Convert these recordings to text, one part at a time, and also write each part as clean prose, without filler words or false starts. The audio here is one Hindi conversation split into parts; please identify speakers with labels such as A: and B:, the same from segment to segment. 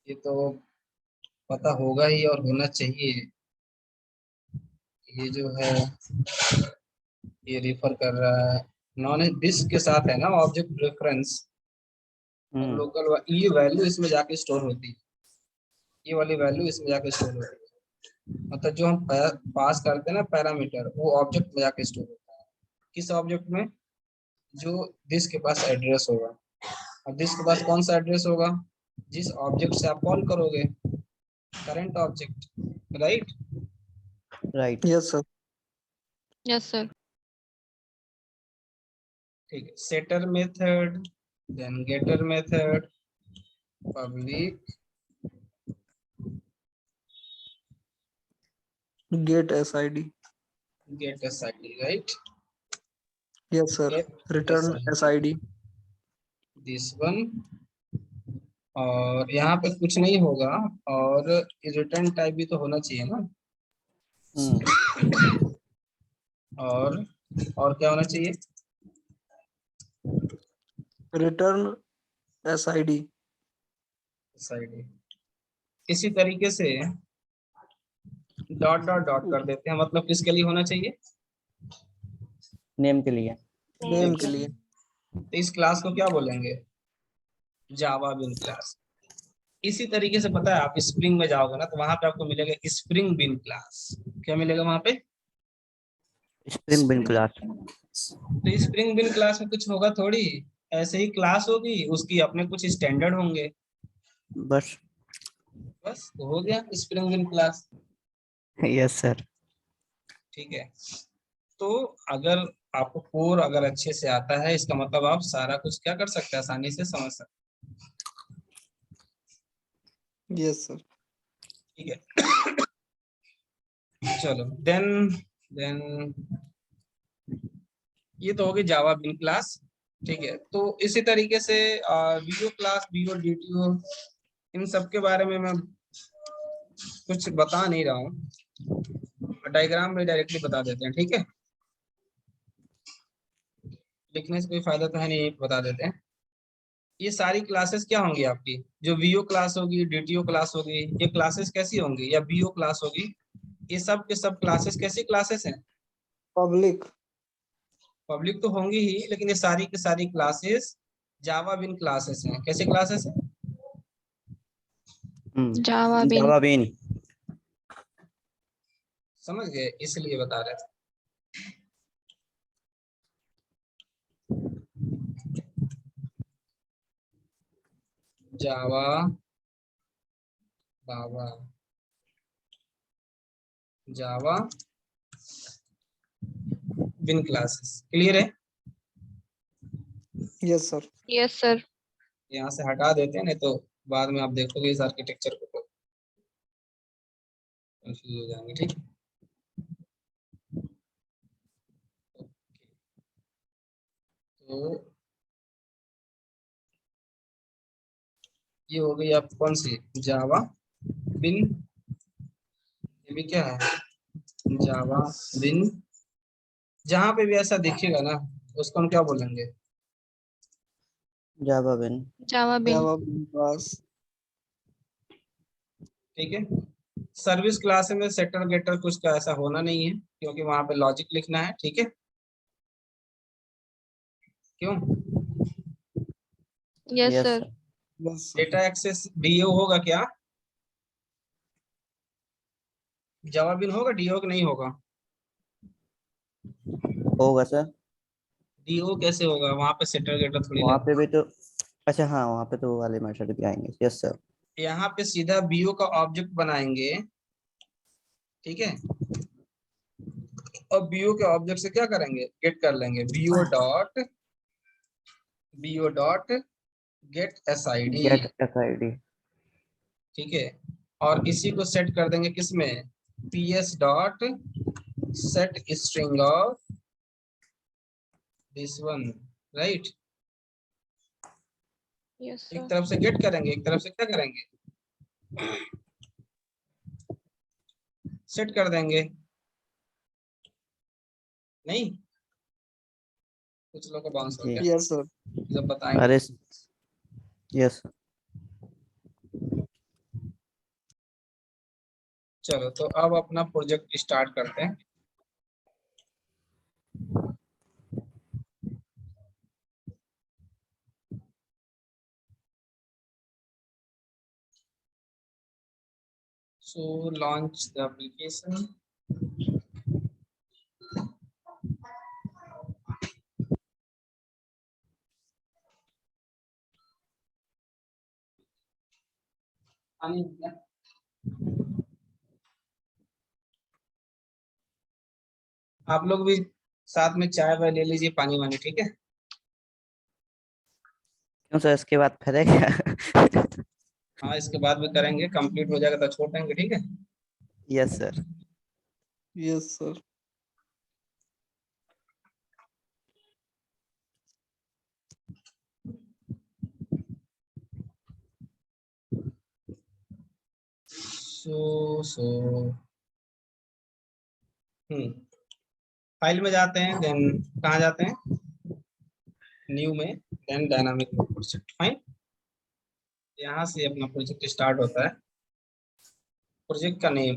A: ये तो पता होगा ही और होना चाहिए। ये जो है ये रिफर कर रहा है नॉन डिस्क के साथ है ना, ऑब्जेक्ट रेफरेंस और लोकल। ये वैल्यू इसमें जाके स्टोर होती है, ये वाली वैल्यू इसमें जाके स्टोर होती है। मतलब जो हम पास करते हैं ना पैरामीटर, वो ऑब्जेक्ट में जाके स्टोर होता है। किस ऑब्जेक्ट में? जो डिस्क के पास एड्रेस होगा। और डिस्क के पास कौन सा एड्रेस होगा? जिस ऑब्जेक्ट से आप कॉल करोगे, current object, right?
B: Right.
C: Yes sir.
D: Yes sir.
A: ठीक है, setter method, then getter method, public,
C: get SID।
A: Get SID, right?
C: Yes sir. Return SID।
A: This one. और यहाँ पे कुछ नहीं होगा, और रिटर्न टाइप भी तो होना चाहिए ना। और क्या होना चाहिए?
C: Return SID।
A: SID। इसी तरीके से डॉट डॉट डॉट कर देते हैं, मतलब किसके लिए होना चाहिए?
B: नेम के लिए।
C: नेम के लिए।
A: तो इस क्लास को क्या बोलेंगे? जावा बिन क्लास। इसी तरीके से पता है, आप स्प्रिंग में जाओगे ना तो वहां पे आपको मिलेगा स्प्रिंग बिन क्लास। क्या मिलेगा वहां पे?
B: स्प्रिंग बिन क्लास।
A: तो स्प्रिंग बिन क्लास में कुछ होगा थोड़ी, ऐसे ही क्लास होगी, उसकी अपने कुछ स्टैंडर्ड होंगे,
B: बस।
A: बस हो गया स्प्रिंग बिन क्लास।
B: Yes sir.
A: ठीक है, तो अगर आपको कोर अगर अच्छे से आता है, इसका मतलब आप सारा कुछ क्या कर सकते हैं, आसानी से समझ सकते
C: यस सर।
A: हैं। ठीक है, चलो देन ये तो होगी जावा बिन क्लास। ठीक है, तो इसी तरीके से वीओ क्लास, वीओ डीटीओ, इन सब के बारे में मैं कुछ बता नहीं रहा हूँ, डायग्राम में डायरेक्टली बता देते हैं। ठीक है, लिखने से कोई फायदा तो है नहीं, बता देते हैं। ये सारी क्लासेस क्या होंगी आपकी? जो वीओ क्लास होगी, डीटीओ क्लास होगी, ये क्लासेस कैसी होंगी? या बीओ क्लास होगी, ये सब के सब क्लासेस कैसी क्लासेस हैं?
C: पब्लिक।
A: पब्लिक तो होंगी ही, लेकिन ये सारी की सारी क्लासेस जावा बिन क्लासेस हैं। कैसे क्लासेस हैं?
D: जावा बिन।
B: जावा बिन।
A: समझ गए, इसलिए बता रहे थे। जावा बावा जावा बिन क्लासेस। क्लियर है?
C: Yes sir.
D: Yes sir.
A: यहाँ से हटा देते हैं, नहीं तो बाद में आप देखोगे इस आर्किटेक्चर को तो कंफ्यूज हो जाएंगे। ठीक है, तो ये हो गई आप कौन सी? जावा बिन। ये भी क्या है? जावा बिन। जहां पे भी ऐसा दिखेगा ना, उसको हम क्या बोलेंगे?
B: जावा बिन।
D: जावा बिन।
C: जावा बिन क्लास।
A: ठीक है, सर्विस क्लास में सेटर गेटर कुछ का ऐसा होना नहीं है, क्योंकि वहां पे लॉजिक लिखना है। ठीक है, क्यों?
D: Yes
B: yes
D: sir.
B: Sir.
C: Yes sir.
A: Data access DO होगा क्या? जावा बिन होगा, डीओ नहीं होगा?
B: होगा सर।
A: डीओ कैसे होगा? वहां पे सेटर गेटर थोड़ी
B: वहाँ
A: लगा।
B: पे भी तो। अच्छा हाँ, वहाँ पे तो वो वाले मेथड भी आएंगे। Yes sir.
A: यहाँ पे सीधा बीओ का ऑब्जेक्ट बनाएंगे। ठीक है, और बीओ के ऑब्जेक्ट से क्या करेंगे? गेट कर लेंगे BO dot get SID.
B: Get SID।
A: ठीक है, और इसी को सेट कर देंगे किसमें? PS dot set string of this one, right?
D: Yes
A: एक
D: सर।
A: तरफ से गेट करेंगे, एक तरफ से क्या करेंगे? सेट कर देंगे। नहीं, कुछ लोग का बाउंस हो
B: जी।
A: गया,
C: यस सर।
A: जब बताएंगे।
B: अरे। यस।
A: चलो तो अब अपना प्रोजेक्ट स्टार्ट करते हैं। So launch the application. आप लोग भी साथ में चाय वाय ले लीजिए, पानी वानी, ठीक है।
B: क्यों सर, इसके बाद फिर है क्या?
A: हाँ इसके बाद भी करेंगे, कंप्लीट हो जाएगा तो छोड़ देंगे, ठीक है।
B: Yes sir.
C: Yes, sir.
A: सो फाइल में जाते हैं, देन कहाँ जाते हैं, न्यू में, देन डायनामिक प्रोजेक्ट, फाइन। यहाँ से अपना प्रोजेक्ट स्टार्ट होता है। प्रोजेक्ट का नेम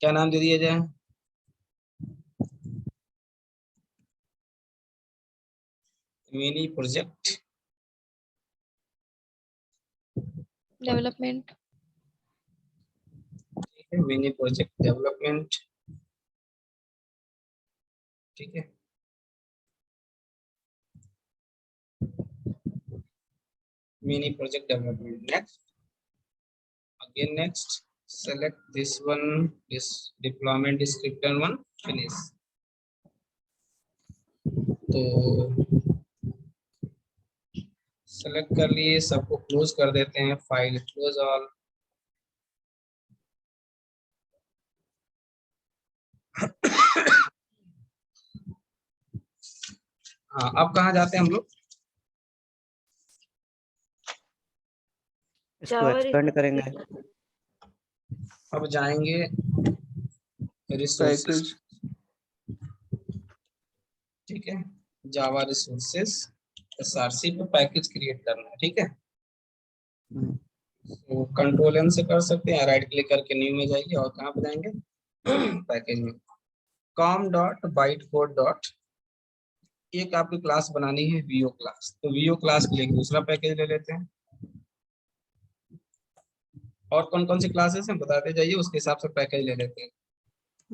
A: क्या नाम दे दिया जाए? Mini project
D: development.
A: Mini project development, ठीक है। Mini project development, next, again next, select this one, this deployment descriptor one, finish। तो सेलेक्ट कर लिए, सबको क्लोज कर देते हैं, फाइल क्लोज ऑल। हाँ अब कहाँ जाते हैं हम लोग?
B: इसको एक्सपेंड करेंगे।
A: अब जाएंगे रिसोर्सेज,
C: Package.
A: ठीक है, जावा रिसोर्सेज एसआरसी पे पैकेज क्रिएट करना है, ठीक है।
B: हम्म,
A: तो कंट्रोल एन से कर सकते हैं, राइट क्लिक करके न्यू में जाइए और कहाँ पे जाएंगे, पैकेज में, com dot byte code dot, एक आपकी क्लास बनानी है वीओ क्लास, तो वीओ क्लास के लिए एक दूसरा पैकेज ले लेते हैं। और कौन कौन सी क्लासेस हैं बताते जाइए, उसके हिसाब से पैकेज ले लेते हैं।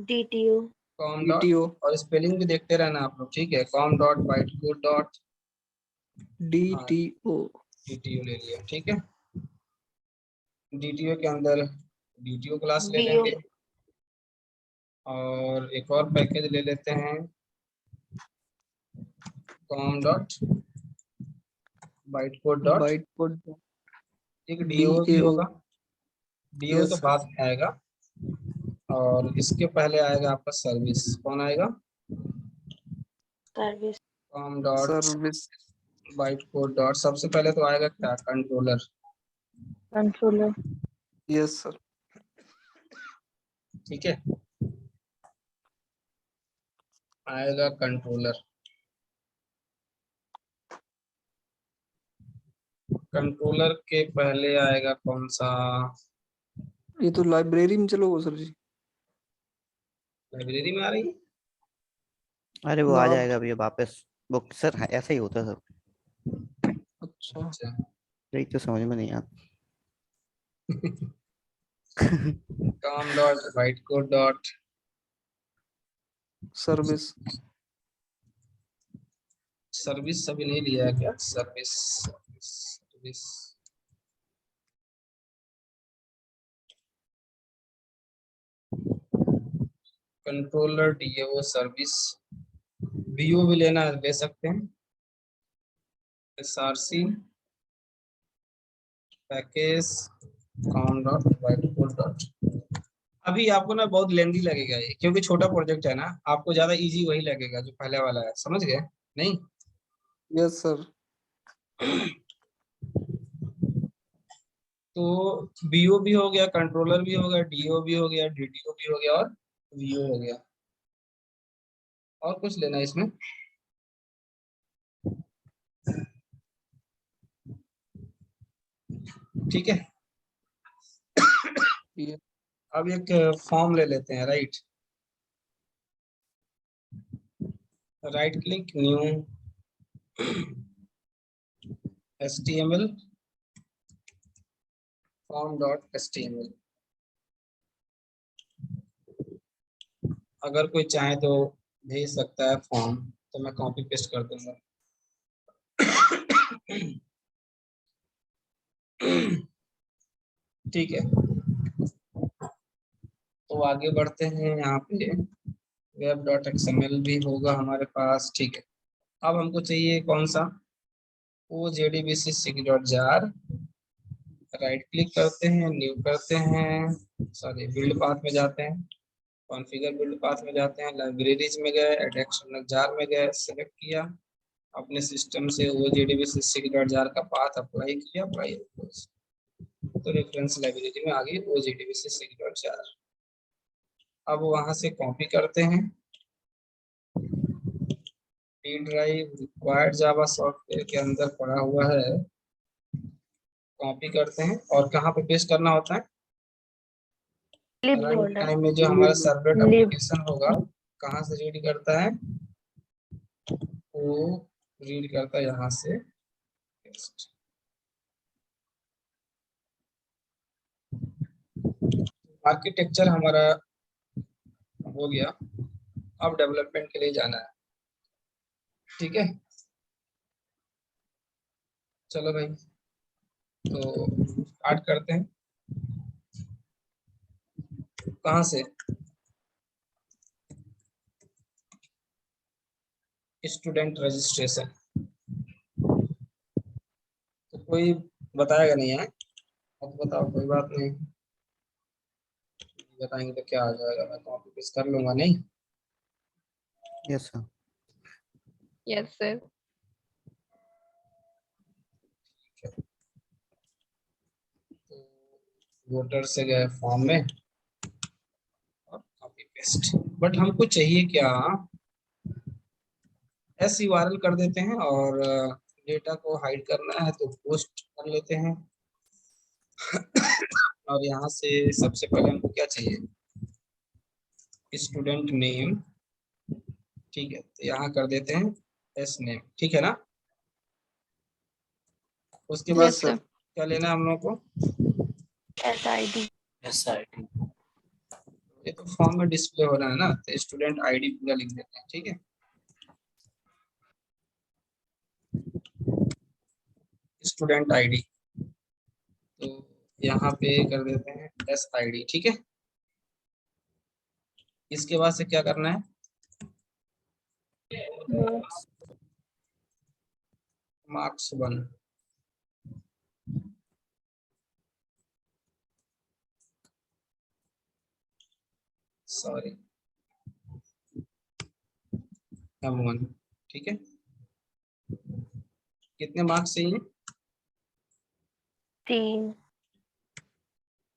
E: DTO,
A: com dot,
C: DTO.
A: और स्पेलिंग भी देखते रहना आप लोग, ठीक है, com dot byte code dot
C: DTO.
A: DTU ले लिया, ठीक है। डीटीयू के अंदर डीटीयू क्लास ले
E: VO,
A: लेंगे, और एक और पैकेज ले लेते हैं, com dot byte code dot,
C: Bytecode.
A: एक डीओ भी
C: DAO.
A: होगा, डीओ
C: Yes,
A: तो
C: sir.
A: बाद में आएगा, और इसके पहले आएगा आपका सर्विस, कौन आएगा,
E: service,
A: com dot
C: Service.
A: Bite code dot, सबसे पहले तो आएगा क्या, कंट्रोलर,
E: controller,
C: Yes, sir.
A: ठीक है, आएगा कंट्रोलर। कंट्रोलर के पहले आएगा कौन सा,
C: ये तो लाइब्रेरी में चलोगे सर जी।
A: लाइब्रेरी में आ रही है।
B: अरे वो आ
C: लाभ।
B: जाएगा अभी वापस। वो सर ऐसा ही होता है सर।
C: अच्छा।
A: अच्छा
B: यही तो समझ में नहीं आता।
A: Com dot byte code dot,
C: service.
A: Service अभी नहीं लिया है क्या, service service, controller DO service, BO भी लेना है ले सकते हैं, SRC package com dot byte code dot. अभी आपको ना बहुत लेंदी लगेगा ये, क्योंकि छोटा प्रोजेक्ट है ना, आपको ज्यादा इजी वही लगेगा जो पहले वाला है, समझ गए नहीं?
C: Yes sir.
A: तो बीओ भी हो गया, कंट्रोलर भी हो गया, डीओ भी हो गया, डीटीओ भी हो गया, और वीओ हो गया। और कुछ लेना है इसमें? ठीक है,
C: ये
A: अब एक फॉर्म ले लेते हैं, right click new HTML form.html। अगर कोई चाहे तो भेज सकता है फॉर्म, तो मैं कॉपी पेस्ट कर दूंगा। ठीक है, तो आगे बढ़ते हैं। यहाँ पे web.xml भी होगा हमारे पास। ठीक है, अब हमको चाहिए कौन सा, OJDBC.jar। राइट क्लिक करते हैं, न्यू करते हैं, सॉरी बिल्ड पाथ में जाते हैं, कॉन्फ़िगर बिल्ड पाथ में जाते हैं, लाइब्रेरीज में गए, एक्सटर्नल जार में गए, सेलेक्ट किया, अपने सिस्टम से OJDBC.jar का पाथ अप्लाई किया, अप्लाई तो रेफरेंस लाइब्रेरी में आ गई OJDBC.jar। अब वहां से कॉपी करते हैं, डी ड्राइव रिक्वायर्ड जावा सॉफ्टवेयर के अंदर पड़ा हुआ है, कॉपी करते हैं और कहाँ पे पेस्ट करना होता है,
E: लिब
A: रन
E: फोल्डर।
A: टाइम में जो हमारा सर्वलेट
E: लिब
A: एप्लीकेशन होगा कहाँ से रीड करता है, वो रीड करता है यहाँ से पेस्ट। आर्किटेक्चर हमारा हो गया, अब डेवलपमेंट के लिए जाना है। ठीक है, चलो भाई, तो स्टार्ट करते हैं। कहाँ से, स्टूडेंट रजिस्ट्रेशन। तो कोई बताएगा नहीं है, अब बताओ, कोई बात नहीं, बताएंगे तो क्या आ जाएगा, मैं कॉपी पेस्ट कर लूंगा। नहीं,
B: यस सर।
D: Yes sir.
A: तो वोटर से गए फॉर्म में और कॉपी पेस्ट, बट हमको चाहिए क्या, SURL कर देते हैं और डेटा को हाइड करना है तो पोस्ट कर लेते हैं। और यहाँ से सबसे पहले हमको क्या चाहिए, स्टूडेंट नेम। ठीक है, तो यहाँ कर देते हैं एस नेम। ठीक है ना, उसके बाद
D: यस सर।
A: क्या लेना है हम लोग को,
E: SID।
A: ये तो फॉर्म में डिस्प्ले हो रहा है ना, तो स्टूडेंट ID पूरा लिख देते हैं। ठीक है, स्टूडेंट ID, तो यहाँ पे कर देते हैं SID। ठीक है, इसके बाद से क्या करना है, मार्क्स 1। Sorry, M1। ठीक है, कितने मार्क्स चाहिए,
E: 3।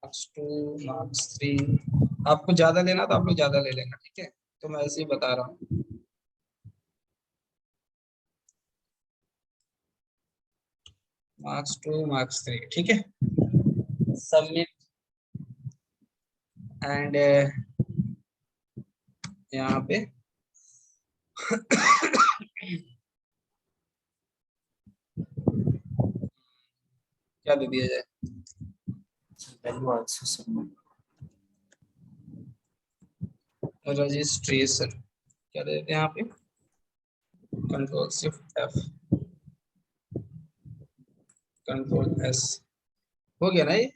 A: Marks 2, marks 3। आपको ज्यादा लेना तो आप लोग ज्यादा ले लेना। ठीक है, तो मैं ऐसे ही बता रहा हूँ। Marks 2, marks 3। ठीक है, सबमिट एंड यहाँ पे क्या दे दिया जाए, रजिस्ट्रेशन क्या दे देते हैं यहाँ पे, Ctrl+Shift+F, Ctrl+S। हो गया ना, ये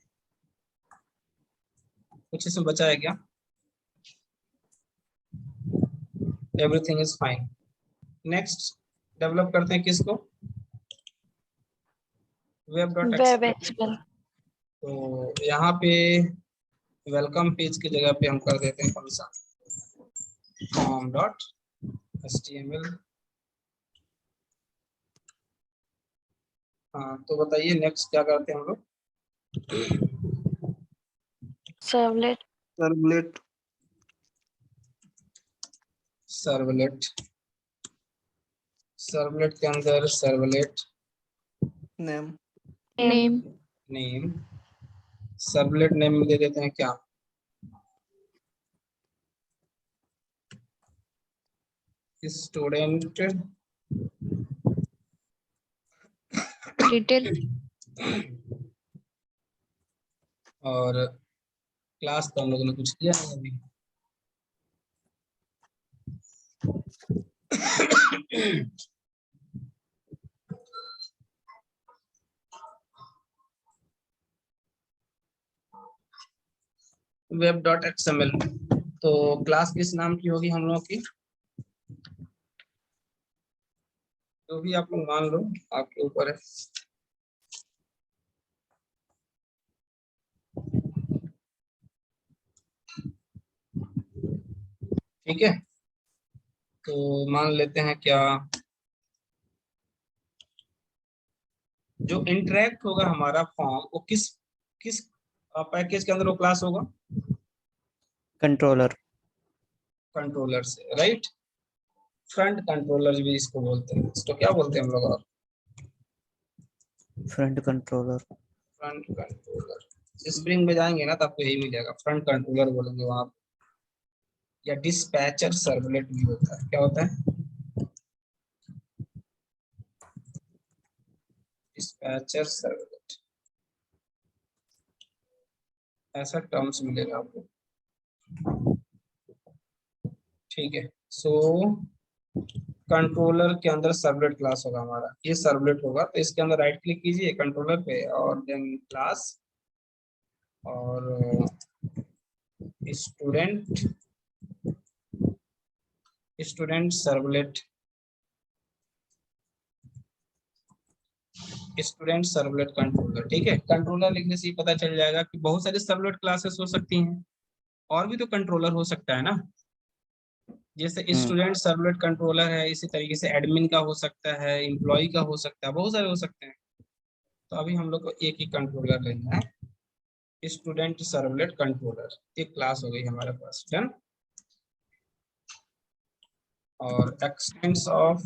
A: कुछ इसमें बचा है क्या, everything is fine. Next develop करते हैं किसको,
E: web.xml।
A: तो यहाँ पे वेलकम पेज की जगह पे हम कर देते हैं कौन सा, form.html। हाँ, तो बताइए नेक्स्ट क्या करते हैं हम लोग,
E: सर्वलेट।
C: सर्वलेट
A: सर्वलेट, सर्वलेट के अंदर servlet
C: name
D: name.
A: Name, servlet name दे देते हैं क्या? स्टूडेंट
D: डिटेल
A: और क्लास तो हम लोगों ने कुछ किया नहीं अभी। web.xml तो क्लास किस नाम की होगी हम लोग की? जो भी आप लोग मान लो, आपके ऊपर है। ठीक है, तो मान लेते हैं क्या, जो इंटरेक्ट होगा हमारा फॉर्म वो किस किस पैकेज के अंदर वो क्लास होगा?
B: कंट्रोलर।
A: कंट्रोलर से, राइट। फ्रंट कंट्रोलर भी इसको बोलते हैं। इसको क्या बोलते हैं हम लोग? और
B: front controller.
A: Front controller spring में जाएंगे ना तो आपको यही मिलेगा, फ्रंट कंट्रोलर बोलेंगे वहां। या डिस्पैचर सर्वलेट भी होता है। क्या होता है? डिस्पैचर सर्वलेट, ऐसा टर्म्स मिलेगा आपको। ठीक है, सो कंट्रोलर के अंदर सर्वलेट क्लास होगा हमारा। ये सर्वलेट होगा तो इसके अंदर राइट क्लिक कीजिए कंट्रोलर पे और देन क्लास और student servlet, student servlet controller. ठीक है, कंट्रोलर लिखने से ही पता चल जाएगा कि बहुत सारी सर्वलेट क्लासेस हो सकती हैं, और भी तो कंट्रोलर हो सकता है ना। जैसे स्टूडेंट सर्वलेट कंट्रोलर है, इसी तरीके से एडमिन का हो सकता है, एम्प्लॉय का हो सकता है, बहुत सारे हो सकते हैं। तो अभी हम लोग को एक ही कंट्रोलर लेना है, स्टूडेंट सर्वलेट कंट्रोलर। एक क्लास हो गई हमारे पास, डन। और एक्सटेंस ऑफ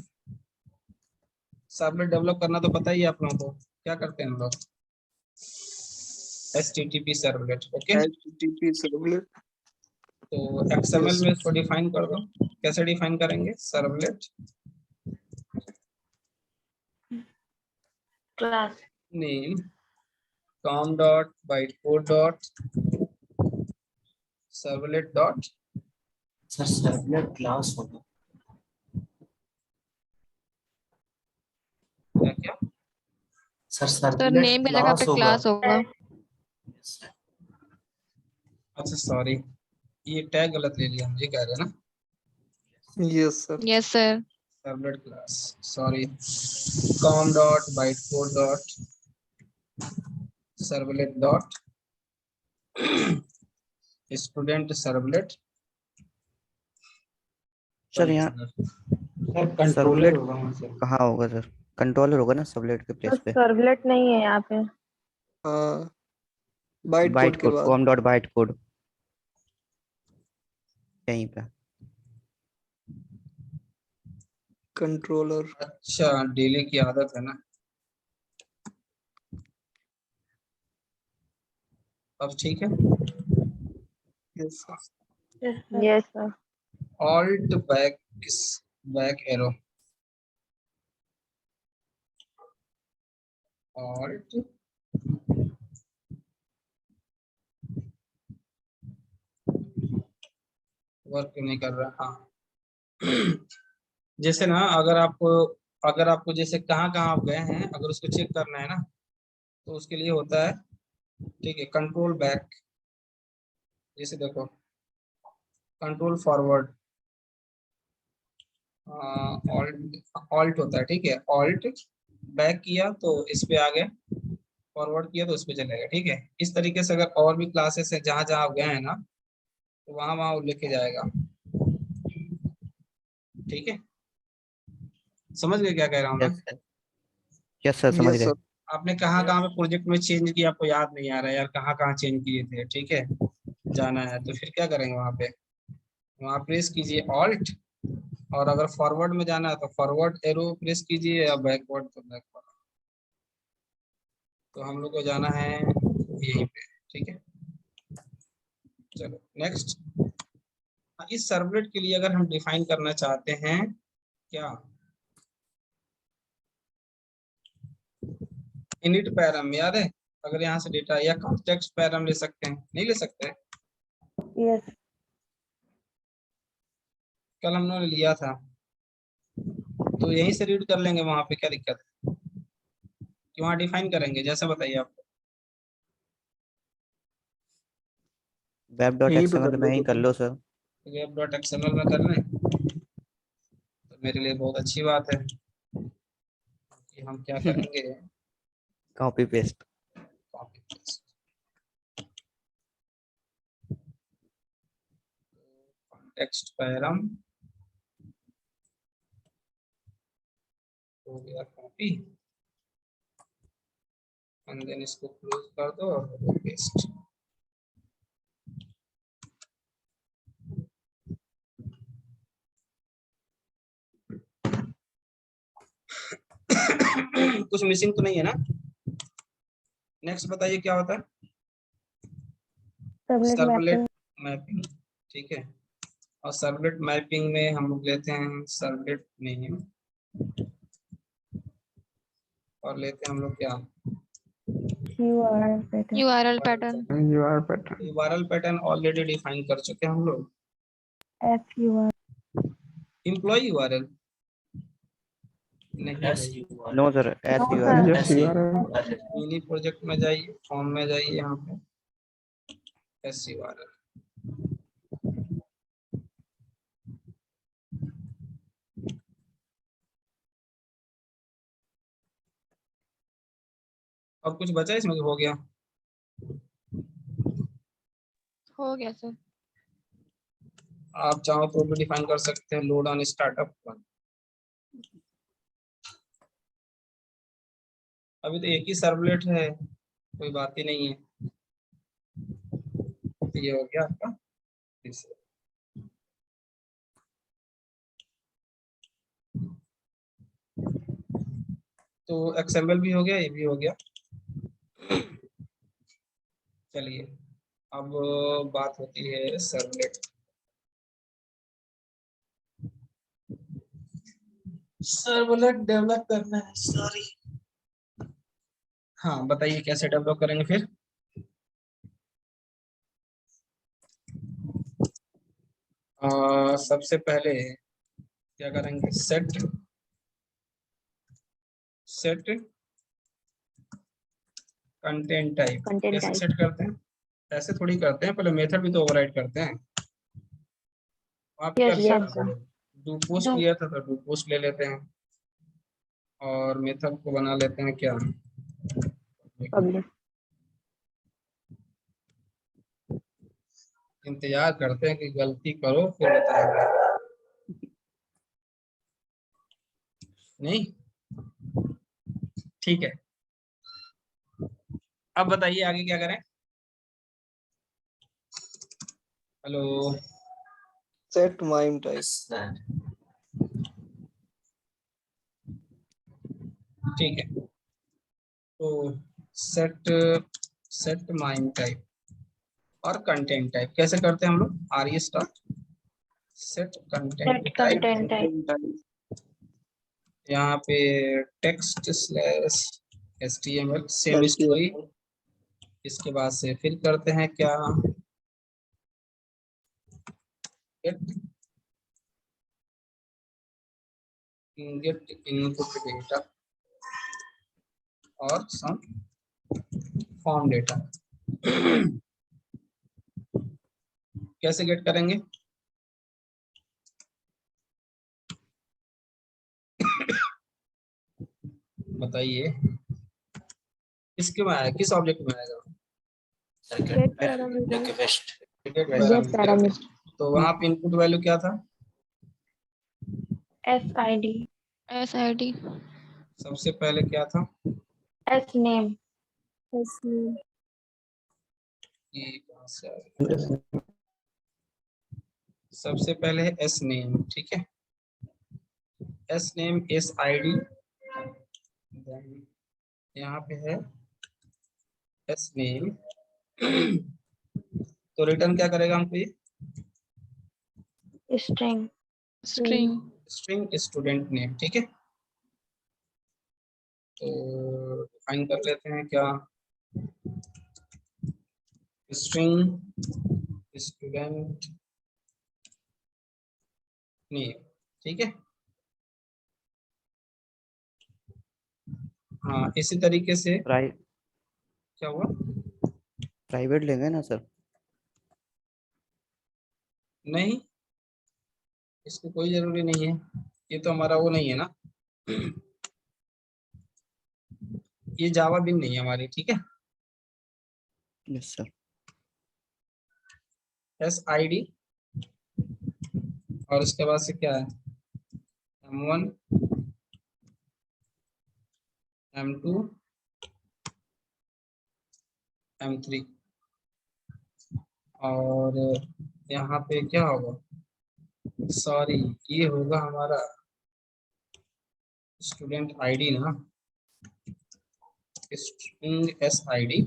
A: सर्वलेट डेवलप करना तो पता ही है आप लोगों को, क्या करते हैं हम लोग? HTTP servlet. Okay,
C: HTTP servlet.
A: तो XML
C: Yes.
A: में इसको डिफाइन कर दो। कैसे डिफाइन करेंगे? Servlet
E: Class.
A: Name com dot bytecode dot servlet dot.
F: Sir servlet class होगा।
A: क्या क्या?
F: सर
D: सर
F: सर्वलेट
D: नेम की जगह पे
F: क्लास होगा।
D: क्लास होगा।
A: अच्छा सॉरी, ये टैग गलत ले लिया, मुझे कह रहे हैं ना
C: Yes, sir.
D: Yes sir.
A: Servlet class, sorry. com dot bytecode dot servlet dot student servlet.
B: Sir यहाँ
A: सर कंट्रोलर
B: सर्वलेट
A: होगा वहाँ से।
B: कहाँ होगा सर? कंट्रोलर होगा ना सर्वलेट के प्लेस पे।
E: सर्वलेट नहीं है यहाँ पे।
C: हाँ, बाइट
B: बाइट
C: कोड के
B: कोड,
C: बाद
B: कॉम डॉट बाइट कोड यहीं पे।
C: कंट्रोलर।
A: अच्छा, डेली की आदत है ना। अब ठीक है।
C: Yes, sir.
E: Yes, sir.
A: Alt back arrow, alt work नहीं कर रहा। हाँ जैसे ना, अगर आपको जैसे कहाँ कहाँ आप गए हैं, अगर उसको चेक करना है ना, तो उसके लिए होता है, ठीक है, कंट्रोल बैक। जैसे देखो, कंट्रोल फॉरवर्ड, ऑल्ट होता है, ठीक है। ऑल्ट बैक किया तो इस पे आ गए, फॉरवर्ड किया तो उस पे चलेगा। ठीक है, इस तरीके से अगर और भी क्लासेस है जहाँ जहाँ आप गए हैं ना, तो वहाँ वहाँ वो लेके जाएगा। ठीक है, समझ गए क्या कह रहा हूँ मैं?
B: यस सर, यस सर, समझ
C: Yes,
B: गए।
C: sir.
A: आपने कहाँ कहाँ पे प्रोजेक्ट में चेंज किया, आपको याद नहीं आ रहा है यार, कहाँ कहाँ चेंज किए थे? ठीक है, जाना है तो फिर क्या करेंगे? वहाँ पे वहाँ प्रेस कीजिए ऑल्ट, और अगर फॉरवर्ड में जाना है तो फॉरवर्ड एरो प्रेस कीजिए, या बैकवर्ड तो बैकवर्ड। तो हम लोग को जाना है यहीं पे, ठीक है, चलो नेक्स्ट। इस सर्वलेट के लिए अगर हम डिफाइन करना चाहते हैं क्या, इनिट पैरम याद है, अगर यहाँ से डेटा या कॉन्टेक्स्ट पैरम ले सकते हैं, नहीं ले सकते?
E: यस।
A: कल हमने लिया था, तो यहीं से रीड कर लेंगे, वहां पे क्या दिक्कत है कि वहां डिफाइन करेंगे, जैसा बताइए आप।
B: वेब डॉट
C: यहीं पे
B: एक्सएमएल
C: कर
B: में ही
C: लो
B: कर लो सर।
A: वेब डॉट एक्सएमएल में कर लें तो मेरे लिए बहुत अच्छी बात है कि हम क्या करेंगे,
B: copy paste.
A: Copy paste. Context param हो गया कॉपी, एंड देन इसको क्लोज कर दो और पेस्ट। कुछ मिसिंग तो नहीं है ना? नेक्स्ट बताइए क्या होता है?
E: Servlet
A: servlet
E: mapping.
A: मैपिंग, ठीक है। और सर्वलेट मैपिंग में हम लोग लेते हैं सर्वलेट नेम, और लेते हैं हम लोग क्या,
E: URL pattern.
D: URL pattern.
C: URL pattern.
A: URL pattern already define कर चुके हैं हम लोग।
E: FUR।
A: एम्प्लॉय यूआरएल नहीं
F: Yes,
A: भाई,
F: you are.
B: नो सर, एस
E: no
B: you
E: sir.
B: Are.
C: Yes, URL।
A: Mini project में जाइए, फॉर्म में जाइए, यहाँ पे एस यूआरएल। और कुछ बचा इसमें कि हो गया?
D: हो गया सर.
A: आप चाहो तो भी डिफाइन कर सकते हैं लोड ऑन स्टार्टअप पर। अभी तो एक ही सर्वलेट है, कोई बात ही नहीं है। तो ये हो गया आपका तीसरा। तो एक्सएमएल भी हो गया, ये भी हो गया। चलिए अब बात होती है सर्वलेट। सर्वलेट डेवलप करना है, सॉरी। हाँ बताइए कैसे डेवलप करेंगे फिर? सबसे पहले क्या करेंगे, सेट कंटेंट टाइप।
E: कंटेंट
A: कैसे
E: टाइप।
A: सेट करते हैं? ऐसे थोड़ी करते हैं, पहले मेथड भी तो ओवरराइड करते हैं। वहाँ पे क्या
E: यस
A: लिया
E: सर।
A: था, डू पोस्ट लिया था, तो डू पोस्ट ले लेते हैं और मेथड को बना लेते हैं क्या,
E: पब्लिक।
A: इंतजार करते हैं कि गलती करो फिर बताएंगे। नहीं ठीक है, अब बताइए आगे क्या करें। Hello,
C: Set MIME type.
F: Yes, that.
A: ठीक है, तो सेट माइम टाइप और कंटेंट टाइप कैसे करते हैं हम लोग, R E start set content
E: set
A: type.
E: Content type.
A: यहाँ पे text slash HTML same story.
C: HTML।
A: इसके बाद से फिर करते हैं क्या, गेट इनपुट डेटा और सम फॉर्म डेटा। कैसे गेट करेंगे, बताइए किसके में आएगा, किस ऑब्जेक्ट में आएगा?
E: Get parameter.
F: Request.
A: Get
E: get
A: parameter.
E: Parameter.
A: तो वहां पे इनपुट वैल्यू क्या था?
E: SID।
D: SID.
A: सबसे पहले क्या था?
E: S name. S name.
A: ये कहाँ से आ गया? सबसे पहले है एस नेम, ठीक है, एस नेम SID। यहाँ पे है एस नेम तो रिटर्न क्या करेगा हमको ये?
E: string
D: string
A: string student name, ठीक है। तो डिफाइन कर लेते हैं क्या, स्ट्रिंग स्टूडेंट नेम, ठीक है। हाँ इसी तरीके से क्या हुआ,
B: प्राइवेट लेंगे ना सर?
A: नहीं इसकी कोई जरूरी नहीं है, ये तो हमारा वो नहीं है ना, ये जावा बिन नहीं है हमारी, ठीक है।
B: Yes sir.
A: SID और उसके बाद से क्या है, M1 M2 M3, और यहाँ पे क्या होगा, सॉरी ये होगा हमारा स्टूडेंट आईडी ना, स्ट्रिंग SID,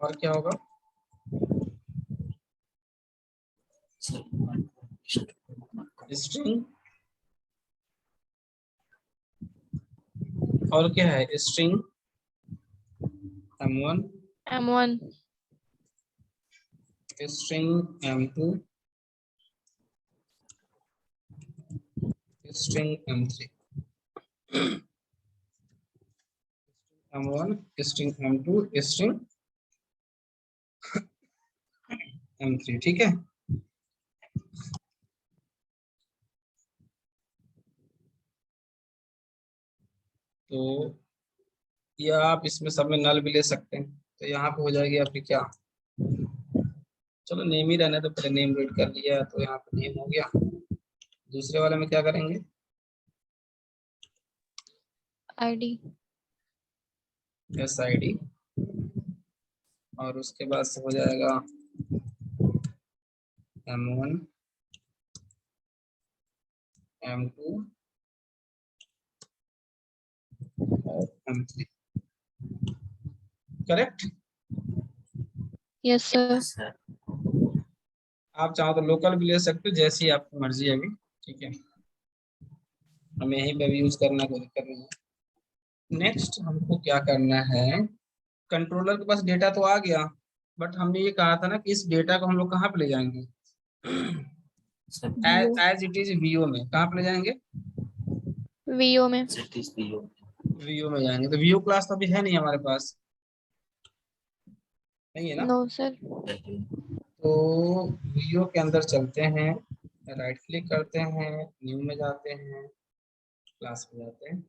A: और क्या होगा,
F: सर
A: स्ट्रिंग, और क्या है, string M1
D: M1
A: string M2 string M3, M1 string M2 string M3, ठीक है। तो या आप इसमें सब में नल भी ले सकते हैं, तो यहाँ पे हो जाएगी आपकी क्या, चलो नेम ही रहने तो, पहले नेम रीड कर लिया तो यहाँ पे नेम हो गया। दूसरे वाले में क्या करेंगे,
D: ID
A: SID, और उसके बाद से हो जाएगा M1 M2 और M3, correct.
D: yes sir
F: sir
A: आप चाहो तो लोकल भी ले सकते हो, जैसी आपकी मर्जी है अभी, ठीक है। हमें यहीं पे भी यूज करना, कोई दिक्कत नहीं है। नेक्स्ट हमको क्या करना है, कंट्रोलर के पास डेटा तो आ गया, बट हमने ये कहा था ना कि इस डेटा को हम लोग कहाँ पे ले जाएंगे,
F: sir
A: as it is VO में, कहाँ पे ले जाएंगे,
D: VO में
F: सेट इज पीओ
A: VO में जाएंगे। तो VO क्लास तो अभी है नहीं हमारे पास, नहीं है ना।
D: no sir
A: तो VO के अंदर चलते हैं, राइट क्लिक करते हैं, न्यू में जाते हैं, क्लास में जाते हैं,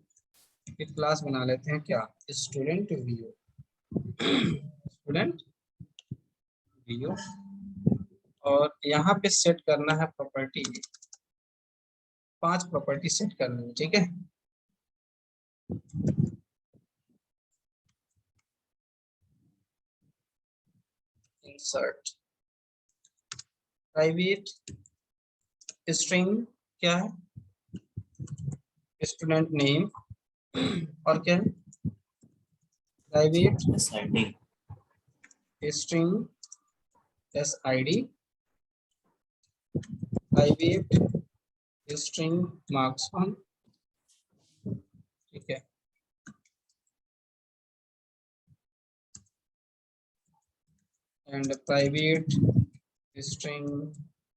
A: फिर क्लास बना लेते हैं क्या, स्टूडेंट VO, स्टूडेंट VO, और यहाँ पे सेट करना है प्रॉपर्टी, 5 प्रॉपर्टी सेट करनी है, ठीक है। इंसर्ट प्राइवेट स्ट्रिंग क्या है, स्टूडेंट नेम, और क्या है, private
F: SID
A: string SID, private string marks 1, ठीक है। And private string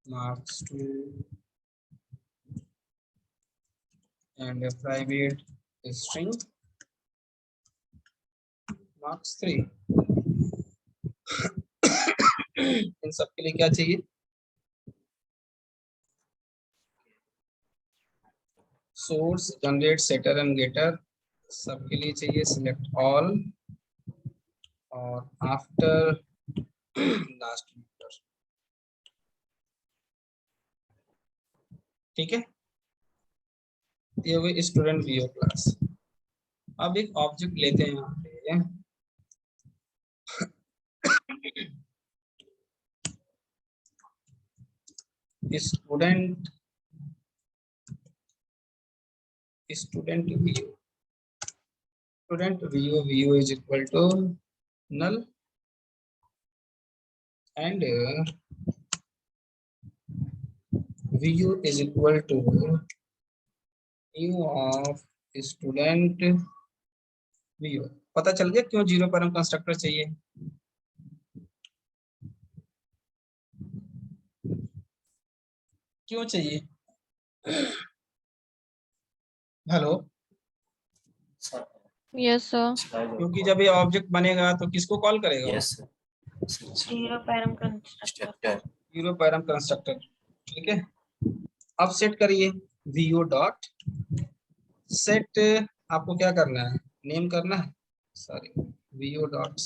A: marks 2 and a private string marks 3। इन सब के लिए क्या चाहिए, source generate setter and getter, सबके लिए चाहिए सिलेक्ट ऑल, और आफ्टर लास्ट मीटर, ठीक है। ये हुई स्टूडेंट VO क्लास। अब एक ऑब्जेक्ट लेते हैं यहाँ पे, student VO, student VO, VO is equal to null and VU is equal to new of student VU। पता चल गया क्यों जीरो पैरम कंस्ट्रक्टर चाहिए? क्यों चाहिए? Hello,
F: sir
D: Yes, sir.
F: Slide
A: क्योंकि जब ये ऑब्जेक्ट बनेगा तो किसको कॉल करेगा?
F: Yes sir
E: zero param constructor.
F: Structure
A: zero param constructor. ठीक है, अब सेट करिए VU डॉट सेट। आपको क्या करना है? नेम करना है, sorry, VU dot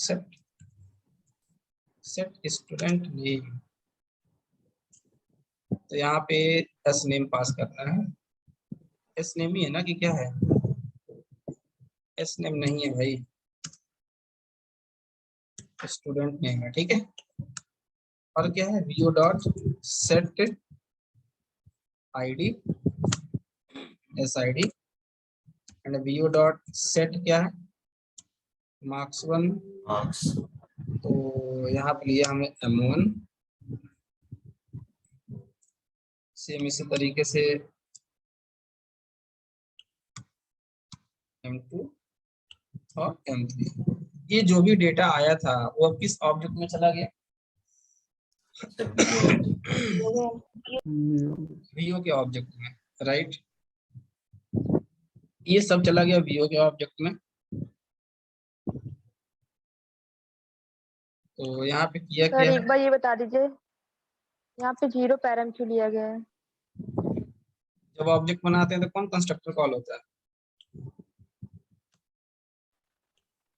A: set student name. तो यहाँ पे एस नेम पास करना है। एस नेम ही है ना कि क्या है? एस नेम नहीं है भाई, स्टूडेंट नेम है। ठीक है, और क्या है? VU dot set ID SID and VU dot set क्या है? मार्क्स 1।
F: मार्क्स
A: तो यहाँ पे लिया हमें M1। सेम इसी तरीके से M2 और M3। ये जो भी डेटा आया था वो अब किस ऑब्जेक्ट में चला गया? VO के ऑब्जेक्ट में, राइट। ये सब चला गया VO के ऑब्जेक्ट में। तो यहाँ पे किया
E: सर
A: क्या
E: एक
A: है?
E: बार ये बता दीजिए, यहाँ पे जीरो पैरम क्यों लिया गया है?
A: जब ऑब्जेक्ट बनाते हैं तो कौन कंस्ट्रक्टर कॉल होता है?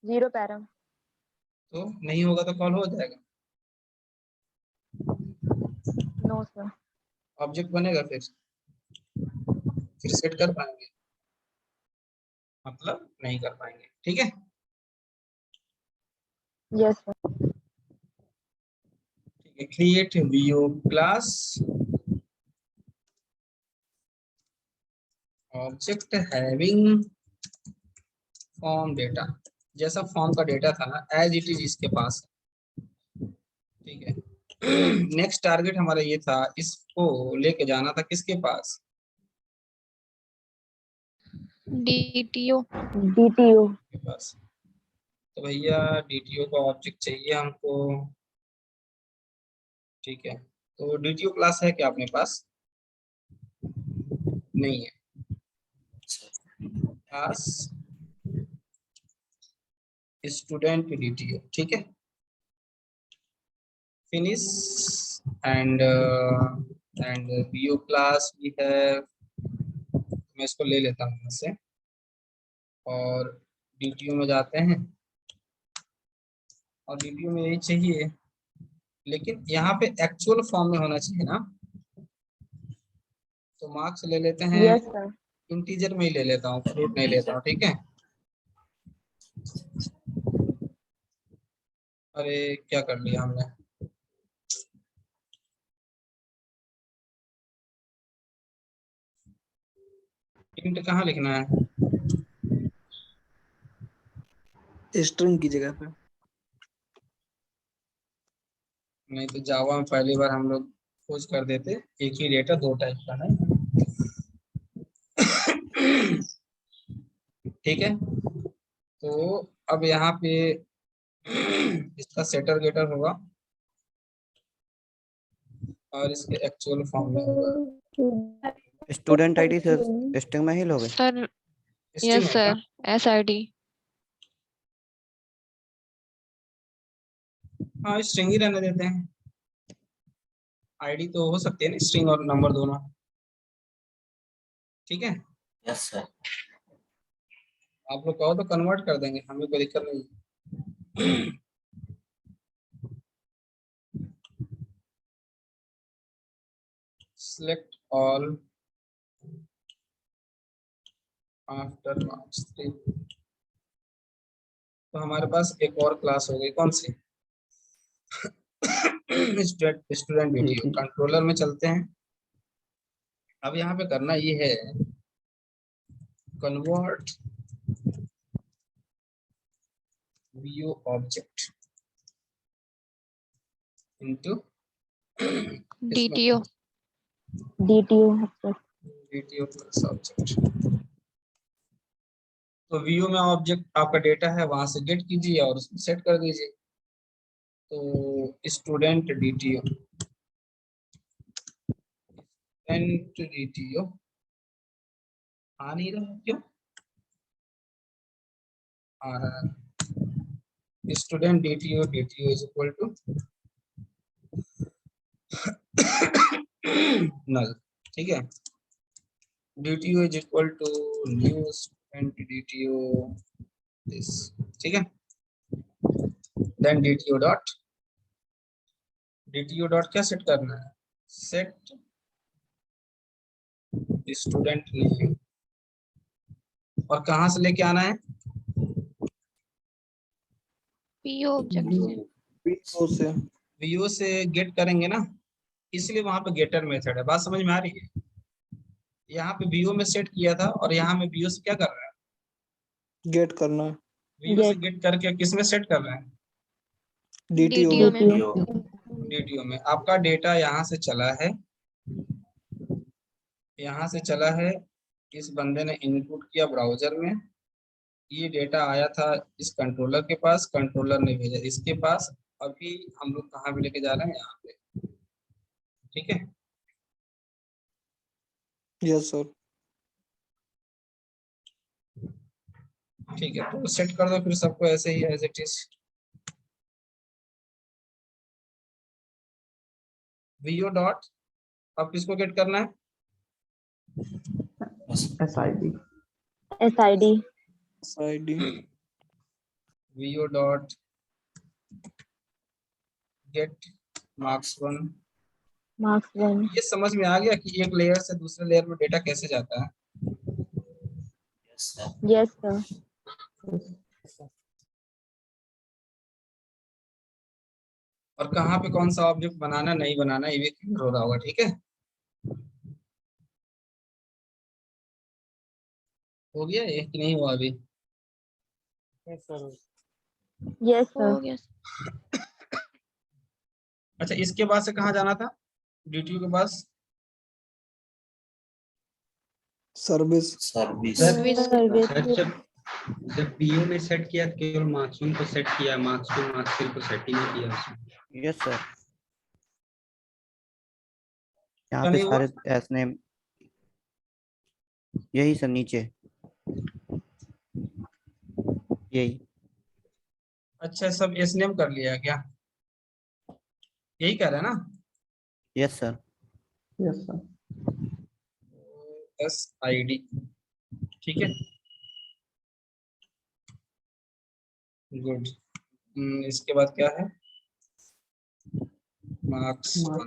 E: Zero param.
A: तो नहीं होगा तो कॉल हो जाएगा।
E: No sir.
A: ऑब्जेक्ट बनेगा फिर सेट कर पाएंगे? मतलब नहीं कर पाएंगे। ठीक है,
E: yes sir.
A: Create VO class object having form data. जैसा फॉर्म का डेटा था ना एज इट इज इसके पास। ठीक है, नेक्स्ट टारगेट हमारा ये था, इसको लेके जाना था किसके पास?
D: DTO.
E: DTO।
A: के पास। तो भैया DTO का ऑब्जेक्ट चाहिए हमको। ठीक है, तो DTO क्लास है क्या अपने पास? नहीं है क्लास स्टूडेंट DTO। ठीक है, फिनिश एंड VO क्लास भी है। मैं इसको ले लेता हूँ यहाँ से और DTO में जाते हैं और DTO में यही चाहिए, लेकिन यहाँ पे एक्चुअल फॉर्म में होना चाहिए ना। तो मार्क्स ले लेते हैं,
E: यस सर।
A: इंटीजर में ही ले लेता हूँ, फ्लोट नहीं लेता हूँ। ठीक है, अरे क्या कर लिया हमने? इंट कहाँ लिखना है?
C: स्ट्रिंग की जगह पे।
A: नहीं तो जावा में पहली बार हम लोग खोज कर देते एक ही डेटा दो टाइप का है। ठीक है, तो अब यहाँ पे इसका सेटर गेटर होगा और इसके एक्चुअल फॉर्म में होगा।
B: स्टूडेंट आईडी स्ट्रिंग में ही लोगे?
D: Sir.
A: स्ट्रिंग
D: Yes,
A: है क्या?
D: sir. SID.
A: हाँ स्ट्रिंग ही रहने देते हैं। आईडी तो हो सकती है ना स्ट्रिंग और नंबर दोनों। ठीक है,
F: यस सर
A: आप लोग कहो तो कन्वर्ट कर देंगे, हमें कोई दिक्कत नहीं। select all after marks 3। तो हमारे पास एक और क्लास हो गई, कौन सी? Student video. कंट्रोलर में चलते हैं। अब यहाँ पे करना ये है convert VO object. Into
D: DTO.
E: DTO sir.
A: DTO plus object. तो VO में ऑब्जेक्ट आपका डेटा है, वहां से गेट कीजिए और उसमें सेट कर दीजिए। तो स्टूडेंट DTO, आ नहीं रहा क्यों? आ रहा है। Student DTO is equal to null, ठीक है। DTO is equal to new student DTO this, ठीक है। देन DTO डॉट क्या सेट करना है? सेट स्टूडेंट नेम, और कहाँ से लेके आना है?
D: PO ऑब्जेक्ट से।
C: PO से।
A: VO से गेट करेंगे ना, इसलिए वहां पे गेटर मेथड है। बात समझ में आ रही है? यहाँ पे VO में सेट किया था और यहाँ में VO से क्या कर रहा है?
C: गेट करना है।
A: VO से गेट करके किस में सेट कर रहे हैं?
C: DTO
D: DTO
C: में।
D: में।
A: DTO में। आपका डेटा यहाँ से चला है, यहाँ से चला है, इस बंदे ने इनपुट किया ब्राउजर में, ये डेटा आया था इस कंट्रोलर के पास, कंट्रोलर ने भेजा इसके पास। अभी हम लोग कहाँ भी लेके जा रहे हैं? यहाँ पे, ठीक है।
C: Yes sir.
A: ठीक है, तो सेट कर दो फिर सबको ऐसे ही as it is. VO dot, अब किसको गेट करना है?
B: SID
E: SID
C: ID।
A: VO dot get marks 1।
E: Marks 1।
A: ये समझ में आ गया कि एक लेयर से दूसरे लेयर में डेटा कैसे जाता है?
F: Yes sir.
E: Yes sir.
A: और कहाँ पे कौन सा ऑब्जेक्ट बनाना नहीं बनाना, ये भी क्लियर हो रहा होगा, ठीक है। हो गया ये कि नहीं हुआ अभी?
E: यस
D: हो
E: सर।
D: गया।
A: अच्छा, इसके बाद से कहाँ जाना था? DTO के पास
C: सर्विस।
F: सर्विस।
D: सर्विस।
E: सर्विस।
G: जब PO में सेट किया तो केवल मार्क्स 1 को सेट किया, मार्क्स 2 मार्क्स 3 को सेट ही नहीं किया उसमें।
B: Yes sir. यहाँ
A: क्या
B: पे
A: नहीं हुआ?
B: सारे एस नेम यही सर, नीचे यही।
A: अच्छा, सब एस नेम कर लिया क्या? यही कह रहे हैं ना?
B: Yes sir. Yes sir.
A: SID, ठीक है, गुड। इसके बाद क्या है? मार्क्स 1।